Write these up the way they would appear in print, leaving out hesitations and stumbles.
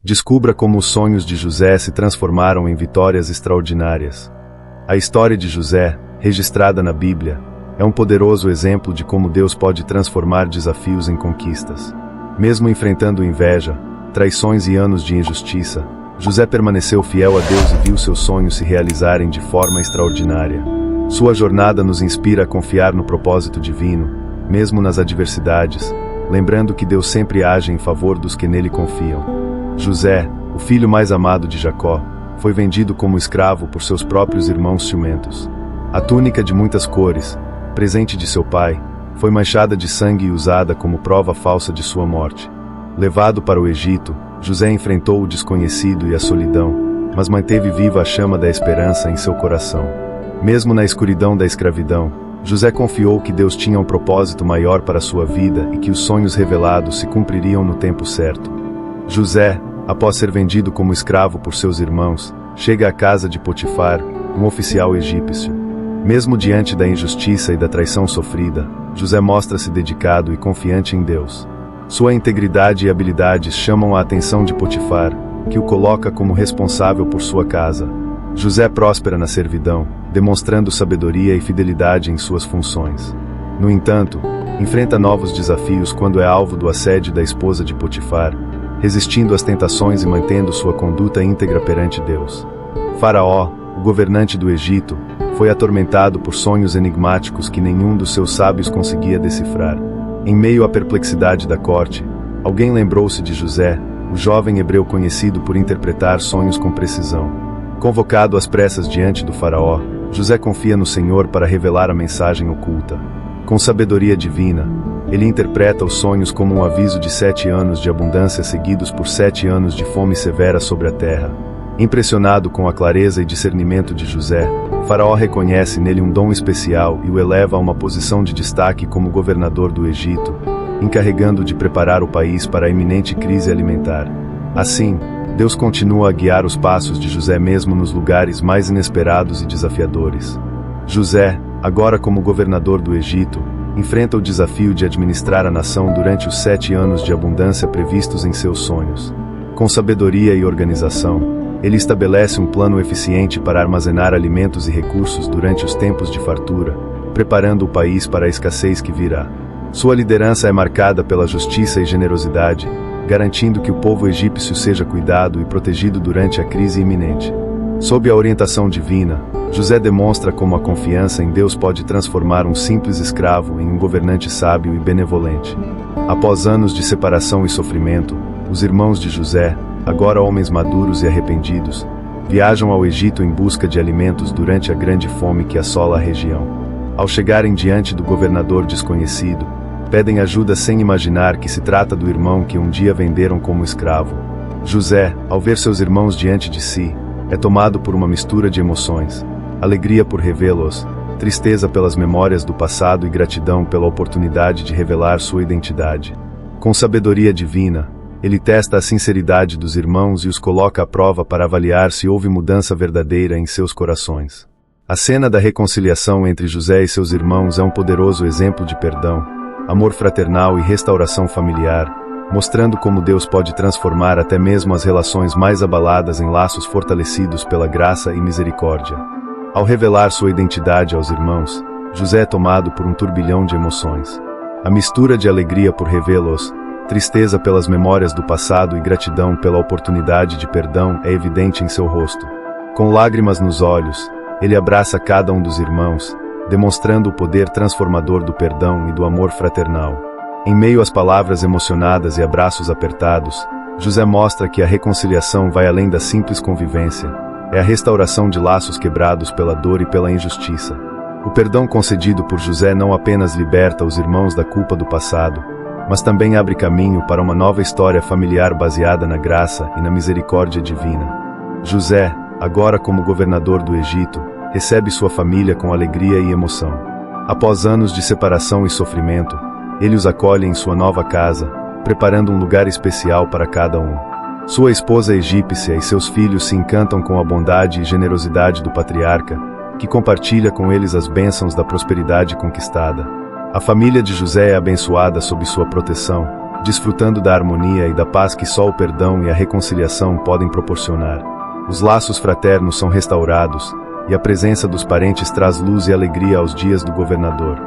Descubra como os sonhos de José se transformaram em vitórias extraordinárias. A história de José, registrada na Bíblia, é um poderoso exemplo de como Deus pode transformar desafios em conquistas. Mesmo enfrentando inveja, traições e anos de injustiça, José permaneceu fiel a Deus e viu seus sonhos se realizarem de forma extraordinária. Sua jornada nos inspira a confiar no propósito divino, mesmo nas adversidades, lembrando que Deus sempre age em favor dos que nele confiam. José, o filho mais amado de Jacó, foi vendido como escravo por seus próprios irmãos ciumentos. A túnica de muitas cores, presente de seu pai, foi manchada de sangue e usada como prova falsa de sua morte. Levado para o Egito, José enfrentou o desconhecido e a solidão, mas manteve viva a chama da esperança em seu coração. Mesmo na escuridão da escravidão, José confiou que Deus tinha um propósito maior para sua vida e que os sonhos revelados se cumpririam no tempo certo. José, após ser vendido como escravo por seus irmãos, chega à casa de Potifar, um oficial egípcio. Mesmo diante da injustiça e da traição sofrida, José mostra-se dedicado e confiante em Deus. Sua integridade e habilidades chamam a atenção de Potifar, que o coloca como responsável por sua casa. José próspera na servidão, demonstrando sabedoria e fidelidade em suas funções. No entanto, enfrenta novos desafios quando é alvo do assédio da esposa de Potifar, resistindo às tentações e mantendo sua conduta íntegra perante Deus. Faraó, o governante do Egito, foi atormentado por sonhos enigmáticos que nenhum dos seus sábios conseguia decifrar. Em meio à perplexidade da corte, alguém lembrou-se de José, o jovem hebreu conhecido por interpretar sonhos com precisão. Convocado às pressas diante do faraó, José confia no Senhor para revelar a mensagem oculta. Com sabedoria divina, ele interpreta os sonhos como um aviso de 7 anos de abundância seguidos por 7 anos de fome severa sobre a terra. Impressionado com a clareza e discernimento de José, Faraó reconhece nele um dom especial e o eleva a uma posição de destaque como governador do Egito, encarregando de preparar o país para a iminente crise alimentar. Assim, Deus continua a guiar os passos de José mesmo nos lugares mais inesperados e desafiadores. José, agora como governador do Egito, enfrenta o desafio de administrar a nação durante os 7 anos de abundância previstos em seus sonhos. Com sabedoria e organização, ele estabelece um plano eficiente para armazenar alimentos e recursos durante os tempos de fartura, preparando o país para a escassez que virá. Sua liderança é marcada pela justiça e generosidade, garantindo que o povo egípcio seja cuidado e protegido durante a crise iminente. Sob a orientação divina, José demonstra como a confiança em Deus pode transformar um simples escravo em um governante sábio e benevolente. Após anos de separação e sofrimento, os irmãos de José, agora homens maduros e arrependidos, viajam ao Egito em busca de alimentos durante a grande fome que assola a região. Ao chegarem diante do governador desconhecido, pedem ajuda sem imaginar que se trata do irmão que um dia venderam como escravo. José, ao ver seus irmãos diante de si, é tomado por uma mistura de emoções: alegria por revê-los, tristeza pelas memórias do passado e gratidão pela oportunidade de revelar sua identidade. Com sabedoria divina, ele testa a sinceridade dos irmãos e os coloca à prova para avaliar se houve mudança verdadeira em seus corações. A cena da reconciliação entre José e seus irmãos é um poderoso exemplo de perdão, amor fraternal e restauração familiar, mostrando como Deus pode transformar até mesmo as relações mais abaladas em laços fortalecidos pela graça e misericórdia. Ao revelar sua identidade aos irmãos, José é tomado por um turbilhão de emoções. A mistura de alegria por revê-los, tristeza pelas memórias do passado e gratidão pela oportunidade de perdão é evidente em seu rosto. Com lágrimas nos olhos, ele abraça cada um dos irmãos, demonstrando o poder transformador do perdão e do amor fraternal. Em meio às palavras emocionadas e abraços apertados, José mostra que a reconciliação vai além da simples convivência. É a restauração de laços quebrados pela dor e pela injustiça. O perdão concedido por José não apenas liberta os irmãos da culpa do passado, mas também abre caminho para uma nova história familiar baseada na graça e na misericórdia divina. José, agora como governador do Egito, recebe sua família com alegria e emoção. Após anos de separação e sofrimento, ele os acolhe em sua nova casa, preparando um lugar especial para cada um. Sua esposa egípcia e seus filhos se encantam com a bondade e generosidade do patriarca, que compartilha com eles as bênçãos da prosperidade conquistada. A família de José é abençoada sob sua proteção, desfrutando da harmonia e da paz que só o perdão e a reconciliação podem proporcionar. Os laços fraternos são restaurados, e a presença dos parentes traz luz e alegria aos dias do governador.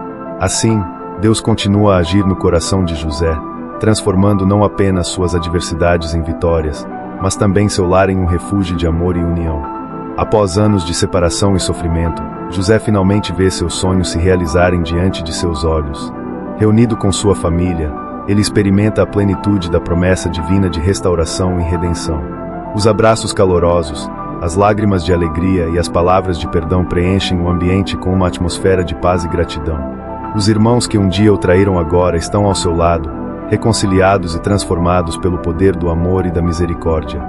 Assim, Deus continua a agir no coração de José, transformando não apenas suas adversidades em vitórias, mas também seu lar em um refúgio de amor e união. Após anos de separação e sofrimento, José finalmente vê seus sonhos se realizarem diante de seus olhos. Reunido com sua família, ele experimenta a plenitude da promessa divina de restauração e redenção. Os abraços calorosos, as lágrimas de alegria e as palavras de perdão preenchem o ambiente com uma atmosfera de paz e gratidão. Os irmãos que um dia o traíram agora estão ao seu lado, reconciliados e transformados pelo poder do amor e da misericórdia.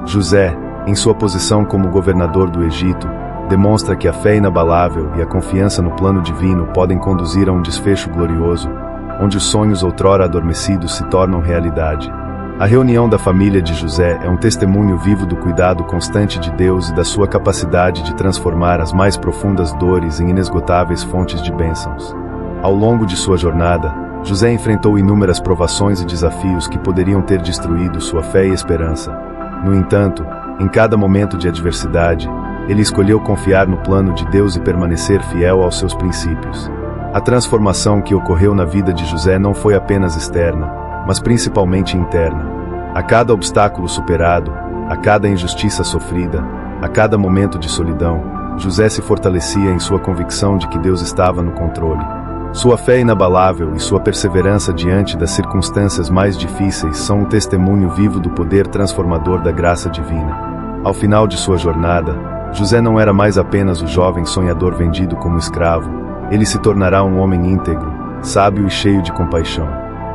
José, em sua posição como governador do Egito, demonstra que a fé inabalável e a confiança no plano divino podem conduzir a um desfecho glorioso, onde os sonhos outrora adormecidos se tornam realidade. A reunião da família de José é um testemunho vivo do cuidado constante de Deus e da sua capacidade de transformar as mais profundas dores em inesgotáveis fontes de bênçãos. Ao longo de sua jornada, José enfrentou inúmeras provações e desafios que poderiam ter destruído sua fé e esperança. No entanto, em cada momento de adversidade, ele escolheu confiar no plano de Deus e permanecer fiel aos seus princípios. A transformação que ocorreu na vida de José não foi apenas externa, mas principalmente interna. A cada obstáculo superado, a cada injustiça sofrida, a cada momento de solidão, José se fortalecia em sua convicção de que Deus estava no controle. Sua fé inabalável e sua perseverança diante das circunstâncias mais difíceis são um testemunho vivo do poder transformador da graça divina. Ao final de sua jornada, José não era mais apenas o jovem sonhador vendido como escravo, ele se tornará um homem íntegro, sábio e cheio de compaixão.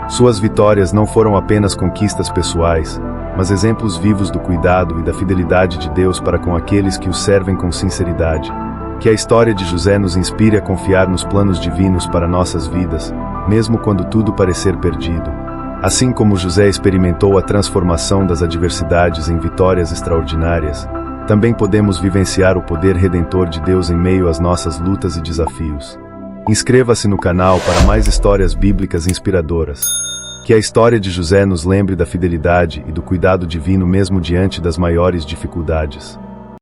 Suas vitórias não foram apenas conquistas pessoais, mas exemplos vivos do cuidado e da fidelidade de Deus para com aqueles que o servem com sinceridade. Que a história de José nos inspire a confiar nos planos divinos para nossas vidas, mesmo quando tudo parecer perdido. Assim como José experimentou a transformação das adversidades em vitórias extraordinárias, também podemos vivenciar o poder redentor de Deus em meio às nossas lutas e desafios. Inscreva-se no canal para mais histórias bíblicas inspiradoras. Que a história de José nos lembre da fidelidade e do cuidado divino mesmo diante das maiores dificuldades.